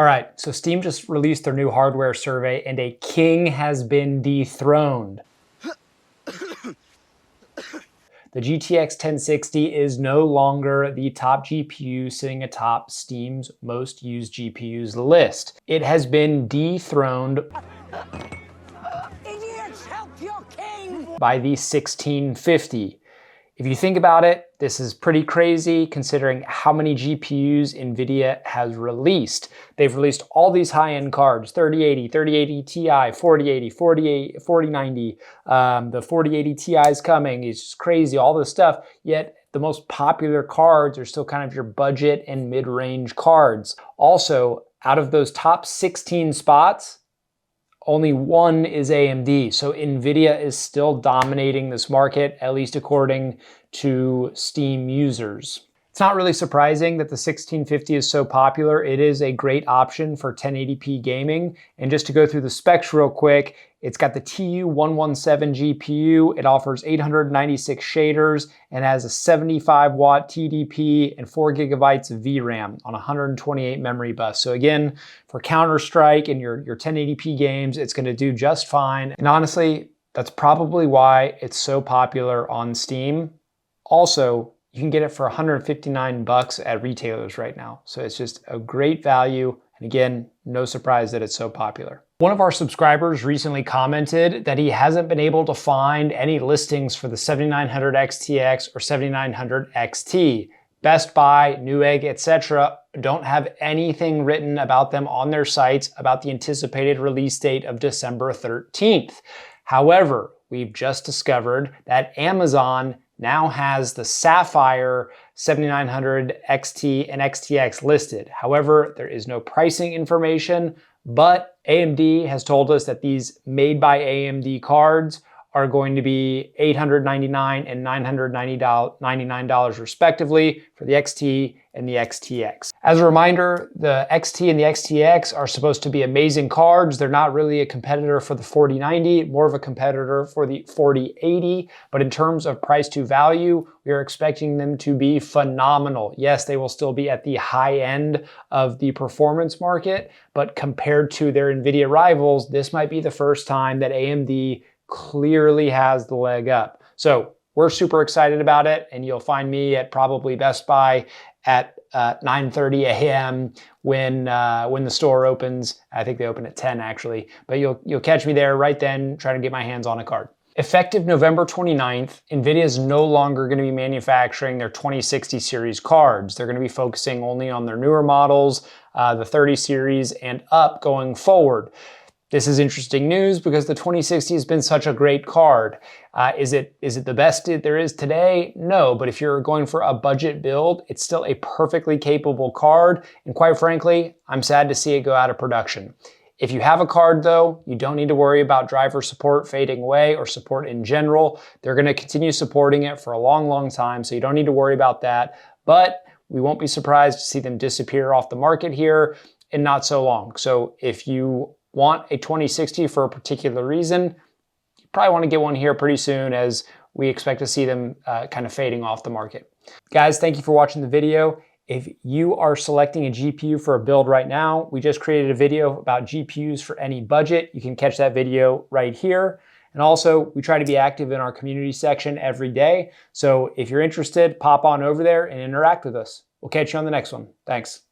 All right, so Steam just released their new hardware survey and a king has been dethroned. The GTX 1060 is no longer the top GPU sitting atop Steam's most used GPUs list. It has been dethroned Idiots, help your king! by the 1650. If you think about it, this is pretty crazy considering how many GPUs NVIDIA has released. They've released all these high-end cards, 3080, 3080 Ti, 4080, 4090, the 4080 Ti is coming. It's just crazy, all this stuff. Yet the most popular cards are still kind of your budget and mid-range cards. Also, out of those top 16 spots, only one is AMD. So NVIDIA is still dominating this market, at least according to Steam users. It's not really surprising that the 1650 is so popular. It is a great option for 1080p gaming. And just to go through the specs real quick, it's got the TU117 GPU. It offers 896 shaders and has a 75 watt TDP and 4 gigabytes of VRAM on 128 memory bus. So again, for Counter-Strike and your 1080p games, it's gonna do just fine. And honestly, that's probably why it's so popular on Steam. Also, you can get it for 159 bucks at retailers right now. So it's just a great value. And again, no surprise that it's so popular. One of our subscribers recently commented that he hasn't been able to find any listings for the 7900 XTX or 7900 XT. Best Buy, Newegg, etc. don't have anything written about them on their sites about the anticipated release date of December 13th. However, we've just discovered that Amazon now has the Sapphire 7900 XT and XTX listed. However, there is no pricing information, but AMD has told us that these made by AMD cards are going to be $899 and $999 respectively for the XT and the XTX. As a reminder, the XT and the XTX are supposed to be amazing cards. They're not really a competitor for the 4090, more of a competitor for the 4080. But in terms of price to value, we are expecting them to be phenomenal. Yes, they will still be at the high end of the performance market, but compared to their NVIDIA rivals, this might be the first time that AMD clearly has the leg up. So we're super excited about it, and you'll find me at probably Best Buy at 9:30 a.m. when the store opens. I think they open at 10 actually, but you'll catch me there right then trying to get my hands on a card. Effective November 29th, NVIDIA is no longer going to be manufacturing their 2060 series cards. They're going to be focusing only on their newer models, the 30 series and up going forward. This is interesting news because the 2060 has been such a great card. Is it the best there is today? No, but if you're going for a budget build, it's still a perfectly capable card. And quite frankly, I'm sad to see it go out of production. If you have a card though, you don't need to worry about driver support fading away or support in general. They're gonna continue supporting it for a long, long time, so you don't need to worry about that. But we won't be surprised to see them disappear off the market here in not so long. So if you want a 2060 for a particular reason, you probably want to get one here pretty soon as we expect to see them kind of fading off the market. Guys, thank you for watching the video. If you are selecting a GPU for a build right now, we just created a video about GPUs for any budget. You can catch that video right here. And also, we try to be active in our community section every day. So if you're interested, pop on over there and interact with us. We'll catch you on the next one. Thanks.